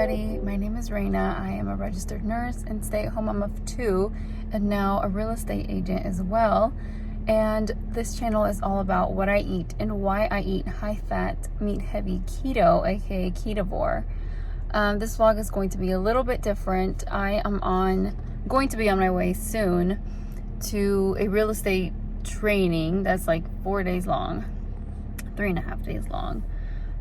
everybody, my name is Raina. I am a registered nurse and stay-at-home mom of 2 and now a real estate agent as well. And this channel is all about what I eat and why I eat high-fat, meat-heavy keto, aka Ketovore. This vlog is going to be a little bit different. I am going to be on my way soon to a real estate training that's like 4 days long, 3.5 days long.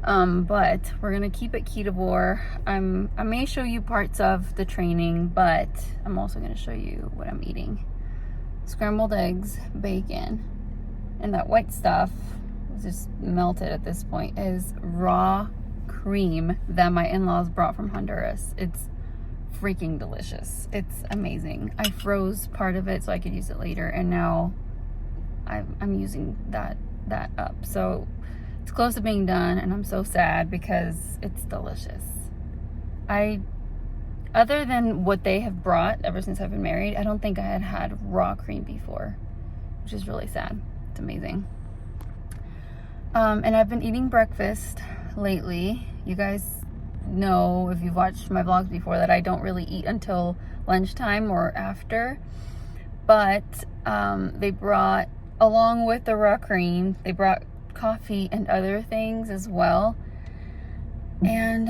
But we're gonna keep it Ketovore. I may show you parts of the training, but I'm also gonna show you what I'm eating. Scrambled eggs, bacon, and that white stuff is just melted at this point, is raw cream that my in-laws brought from Honduras. It's freaking delicious. It's amazing. I froze part of it so I could use it later, and now I'm using that up. So it's close to being done, and I'm so sad because it's delicious. Other than what they have brought ever since I've been married, I don't think I had raw cream before, which is really sad. It's amazing. And I've been eating breakfast lately. You guys know, if you've watched my vlogs before, that I don't really eat until lunchtime or after. But they brought, along with the raw cream, they brought coffee and other things as well, and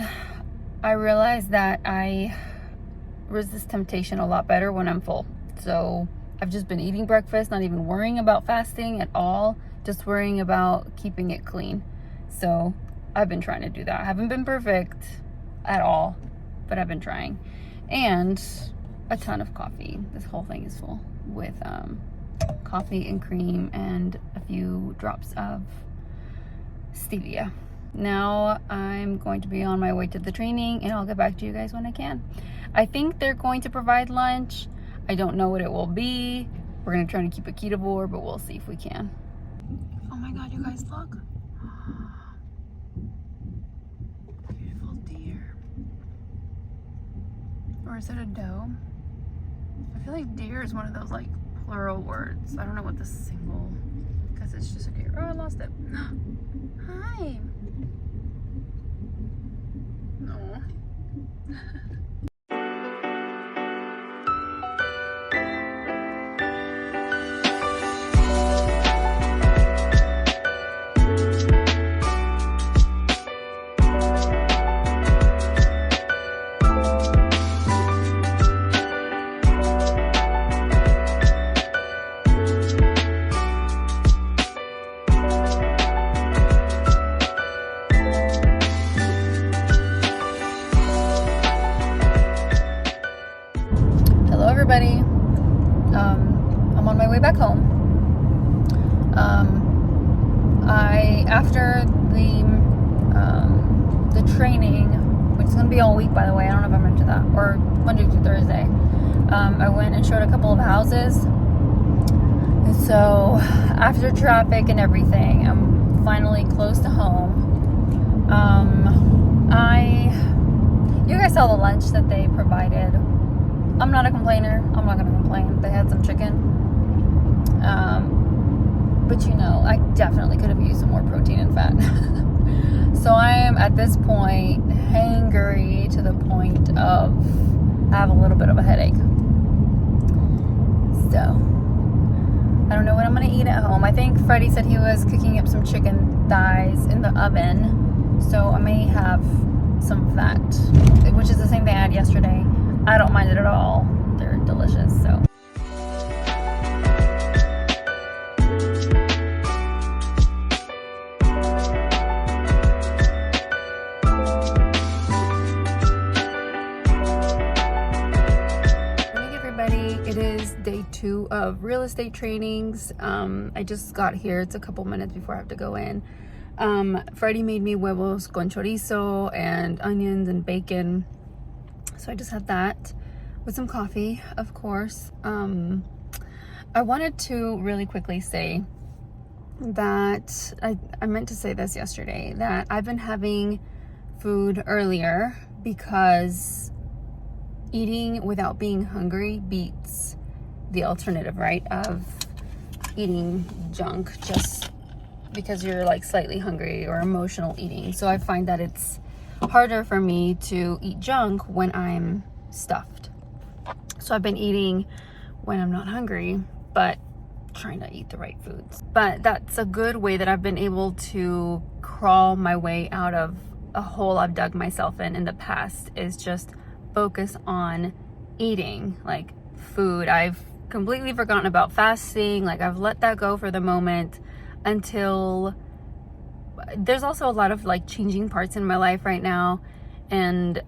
I realized that I resist temptation a lot better when I'm full. So I've just been eating breakfast, not even worrying about fasting at all, just worrying about keeping it clean. So I've been trying to do that. I haven't been perfect at all, but I've been trying. And a ton of coffee. This whole thing is full with coffee and cream and a few drops of stevia. Now I'm going to be on my way to the training, and I'll get back to you guys when I can. I think they're going to provide lunch. I don't know what it will be. We're gonna try to keep it Ketovore, but we'll see if we can. Oh my god, you guys, look. Beautiful deer. Or is it a doe? I feel like deer is one of those like plural words. I don't know what the single, because it's just a deer. Oh, I lost it. Hi. No. Everybody, I'm on my way back home. After the training, which is gonna be all week, by the way, I don't know if I mentioned that, or Monday to Thursday, I went and showed a couple of houses. And so after traffic and everything, I'm finally close to home. You guys saw the lunch that they provided. I'm not a complainer. I'm not gonna complain. They had some chicken. But you know, I definitely could have used some more protein and fat. So I am at this point hangry to the point of I have a little bit of a headache. So I don't know what I'm gonna eat at home. I think Freddie said he was cooking up some chicken thighs in the oven. So I may have some of that, which is the same thing I had yesterday. I don't mind it at all. They're delicious, so. Morning, everybody. It is day 2 of real estate trainings. I just got here. It's a couple minutes before I have to go in. Freddie made me huevos con chorizo and onions and bacon. So I just had that with some coffee, of course. I wanted to really quickly say that I meant to say this yesterday, that I've been having food earlier because eating without being hungry beats the alternative, right, of eating junk just because you're like slightly hungry, or emotional eating. So I find that it's harder for me to eat junk when I'm stuffed. So I've been eating when I'm not hungry, but trying to eat the right foods. But that's a good way that I've been able to crawl my way out of a hole I've dug myself in the past, is just focus on eating like food. I've completely forgotten about fasting. Like, I've let that go for the moment, until there's also a lot of like changing parts in my life right now, and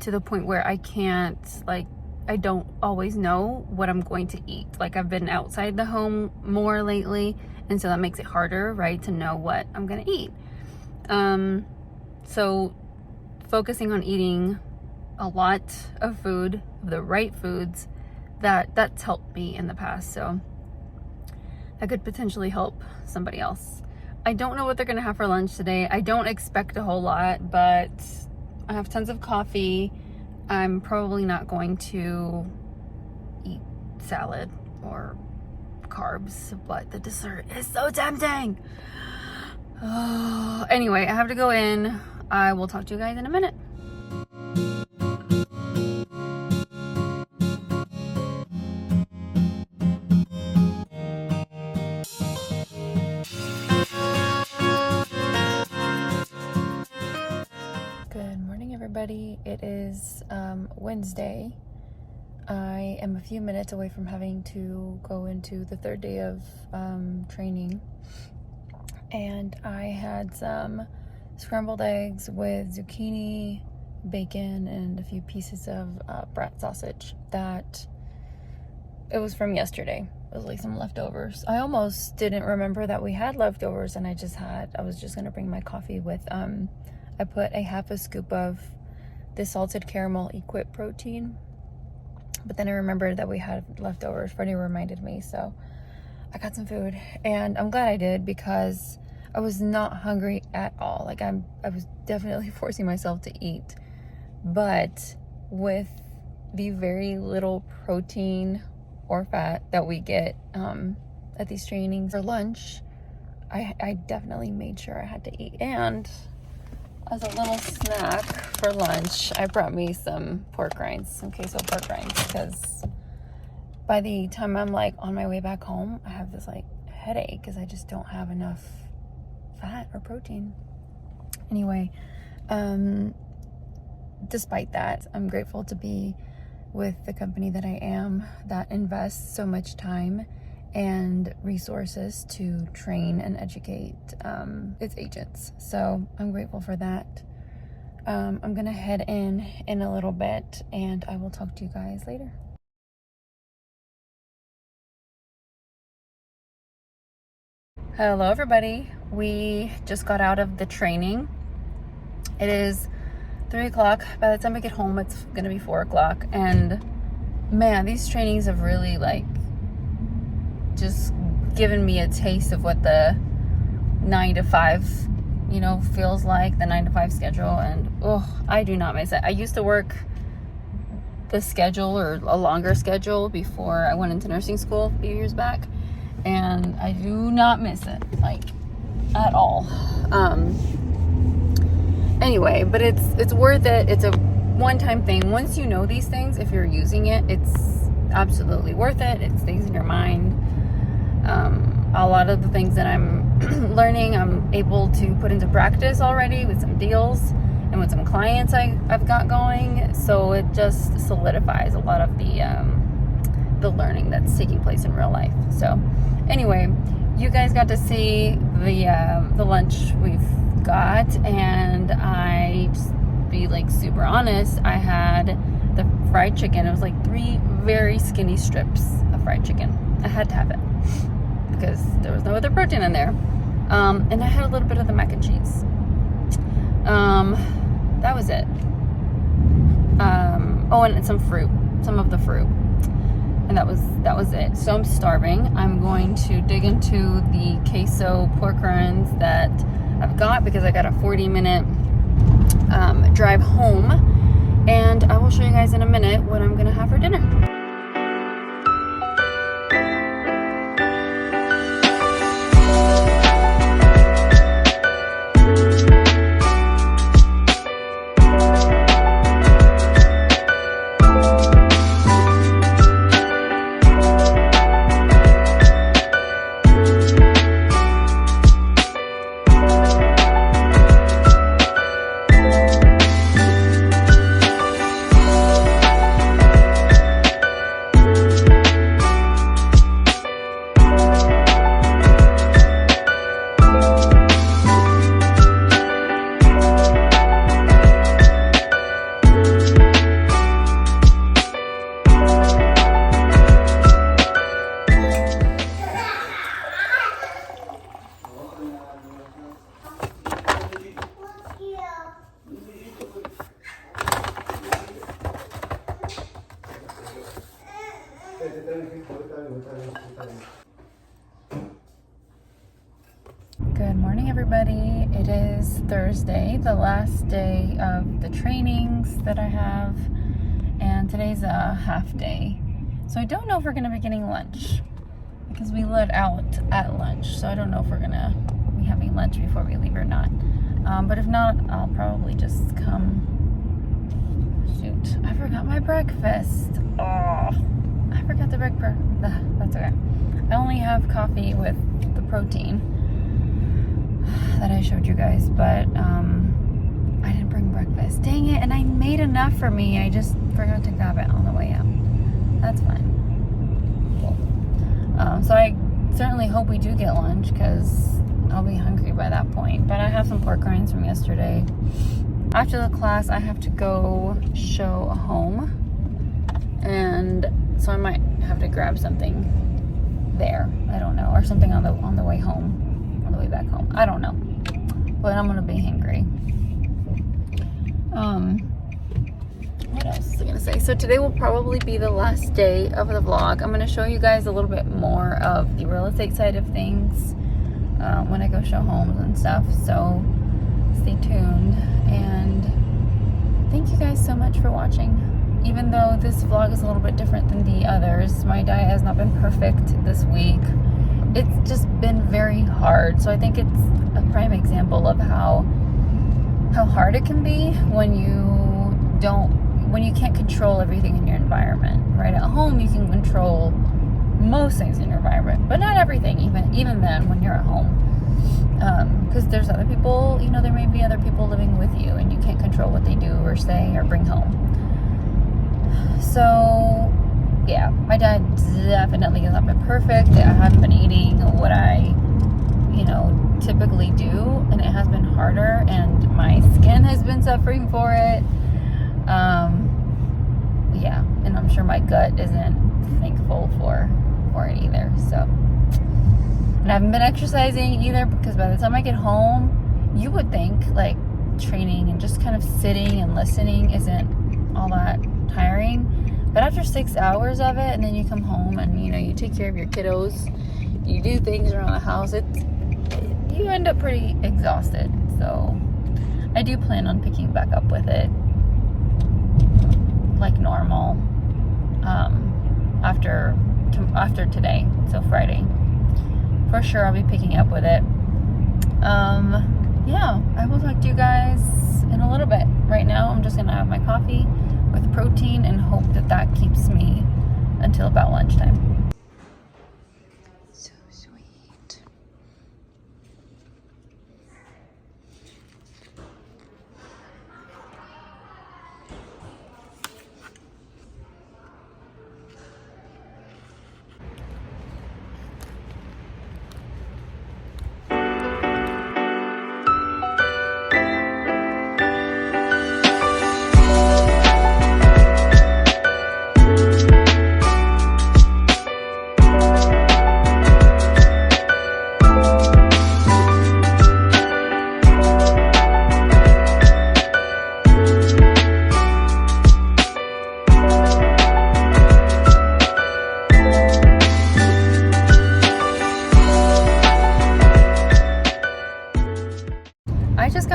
to the point where I can't, like, I don't always know what I'm going to eat. Like, I've been outside the home more lately, and so that makes it harder, right, to know what I'm gonna eat. So focusing on eating a lot of food, the right foods, that's helped me in the past. So that could potentially help somebody else. I don't know what they're gonna have for lunch today. I don't expect a whole lot, but I have tons of coffee. I'm probably not going to eat salad or carbs, but the dessert is so tempting. Oh, anyway, I have to go in. I will talk to you guys in a minute. Good morning, everybody. It is Wednesday. I am a few minutes away from having to go into the third day of training, and I had some scrambled eggs with zucchini, bacon, and a few pieces of brat sausage. That it was from yesterday. It was like some leftovers. I almost didn't remember that we had leftovers, and I was just gonna bring my coffee with I put a half a scoop of the salted caramel LiQWYD protein, but then I remembered that we had leftovers. Freddie reminded me, so I got some food, and I'm glad I did, because I was not hungry at all. Like, I was definitely forcing myself to eat, but with the very little protein or fat that we get at these trainings for lunch, I definitely made sure I had to eat. And as a little snack for lunch, I brought me some pork rinds, some queso pork rinds, because by the time I'm like on my way back home, I have this like headache because I just don't have enough fat or protein. Anyway, despite that, I'm grateful to be with the company that I am, that invests so much time and resources to train and educate its agents. So I'm grateful for that. I'm gonna head in a little bit, and I will talk to you guys later. Hello, everybody. We just got out of the training. It is 3 o'clock. By the time I get home, it's gonna be 4 o'clock. And man, these trainings have really like just given me a taste of what the 9 to 5, you know, feels like, the 9 to 5 schedule. And I do not miss it. I used to work the schedule, or a longer schedule, before I went into nursing school a few years back, and I do not miss it, like, at all. Anyway, but it's worth it. It's a one-time thing. Once you know these things, if you're using it, it's absolutely worth it. It stays in your mind. A lot of the things that I'm learning, I'm able to put into practice already with some deals and with some clients I've got going. So it just solidifies a lot of the learning that's taking place in real life. So anyway, you guys got to see the lunch we've got, and I just be like super honest, I had the fried chicken. It was like 3 very skinny strips of fried chicken. I had to have it because there was no other protein in there. And I had a little bit of the mac and cheese. That was it. And some fruit, some of the fruit. And that was it. So I'm starving. I'm going to dig into the queso pork rinds that I've got, because I got a 40-minute drive home, and I will show you guys in a minute what I'm gonna have for dinner. Good morning, everybody. It is Thursday, the last day of the trainings that I have, and today's a half day. So I don't know if we're going to be getting lunch because we let out at lunch. So I don't know if we're going to be having lunch before we leave or not. But if not, I'll probably just come. Shoot, I forgot my breakfast. Oh, I forgot the breakfast. That's okay. I only have coffee with the protein that I showed you guys, but I didn't bring breakfast. Dang it, and I made enough for me. I just forgot to grab it on the way out. That's fine. Cool. So I certainly hope we do get lunch because I'll be hungry by that point. But I have some pork rinds from yesterday. After the class, I have to go show a home, and so I might have to grab something there. I don't know, or something on the way home, on the way back home. I don't know, but I'm gonna be hungry. What else was I gonna say? So today will probably be the last day of the vlog. I'm gonna show you guys a little bit more of the real estate side of things when I go show homes and stuff. So stay tuned, and thank you guys so much for watching. Even though this vlog is a little bit different than the others, my diet has not been perfect this week. It's just been very hard. So I think it's a prime example of how hard it can be when you can't control everything in your environment. Right? At home you can control most things in your environment, but not everything, even then when you're at home. Because there's other people, there may be other people living with you, and you can't control what they do or say or bring home. So, yeah, my diet definitely has not been perfect. I haven't been eating what I, typically do, and it has been harder, and my skin has been suffering for it. Yeah, and I'm sure my gut isn't thankful for it either, so. And I haven't been exercising either, because by the time I get home, you would think, like, training and just kind of sitting and listening isn't all that tiring. But after 6 hours of it, and then you come home and, you take care of your kiddos, you do things around the house, you end up pretty exhausted. So I do plan on picking back up with it like normal after today, so Friday. For sure I'll be picking up with it. Yeah, I will talk to you guys in a little bit. Right now I'm just gonna have my coffee with protein and hope that keeps me until about lunchtime. So sweet.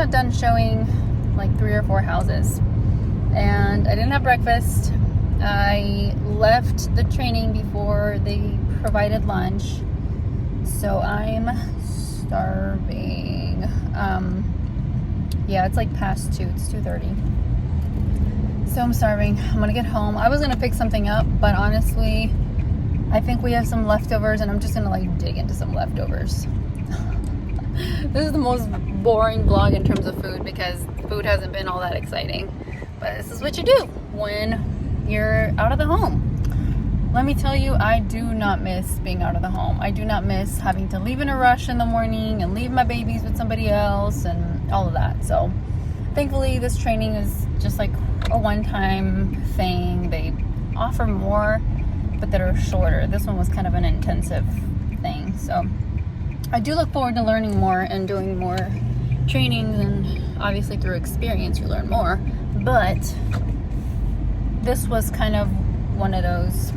Done showing like 3 or 4 houses, and I didn't have breakfast. I left the training before they provided lunch, so I'm starving. Yeah, it's like past 2. It's 2:30, so I'm starving. I'm gonna get home. I was gonna pick something up, but honestly I think we have some leftovers, and I'm just gonna like dig into some leftovers. This is the most boring vlog in terms of food, because food hasn't been all that exciting. But this is what you do when you're out of the home. Let me tell you, I do not miss being out of the home. I do not miss having to leave in a rush in the morning and leave my babies with somebody else and all of that. So thankfully this training is just like a one-time thing. They offer more, but that are shorter. This one was kind of an intensive thing. So I do look forward to learning more and doing more trainings, and obviously through experience you learn more, but this was kind of one of those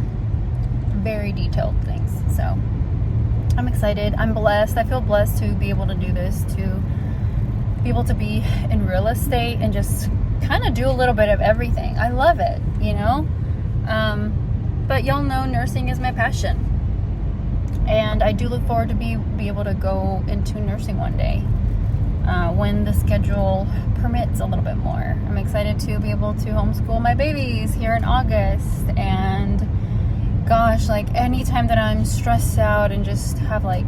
very detailed things. So I'm excited. I'm blessed. I feel blessed to be able to do this, to be able to be in real estate and just kind of do a little bit of everything. I love it, you know? But y'all know nursing is my passion. And I do look forward to be able to go into nursing one day when the schedule permits a little bit more. I'm excited to be able to homeschool my babies here in August. And gosh, like anytime that I'm stressed out and just have like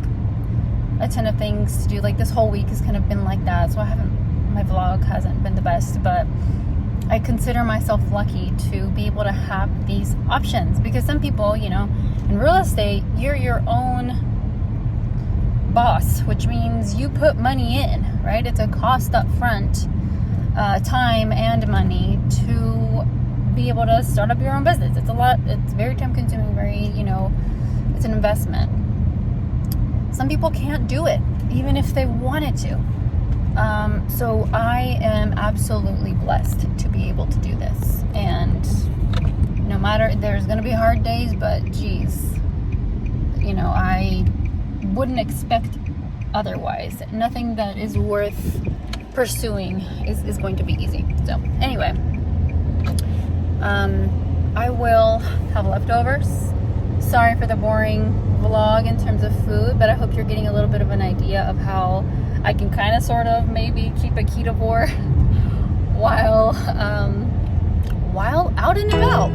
a ton of things to do, like this whole week has kind of been like that. So my vlog hasn't been the best, but I consider myself lucky to be able to have these options, because some people, you know, in real estate, you're your own boss, which means you put money in, right? It's a cost up front, time and money to be able to start up your own business. It's a lot, it's very time consuming, very, you know, it's an investment. Some people can't do it, even if they wanted to. So I am absolutely blessed to be able to do this. And no matter, there's going to be hard days, but geez, you know, I wouldn't expect otherwise. Nothing that is worth pursuing is going to be easy. So anyway, I will have leftovers. Sorry for the boring vlog in terms of food, but I hope you're getting a little bit of an idea of how I can kind of sort of maybe keep a ketovore while out and about.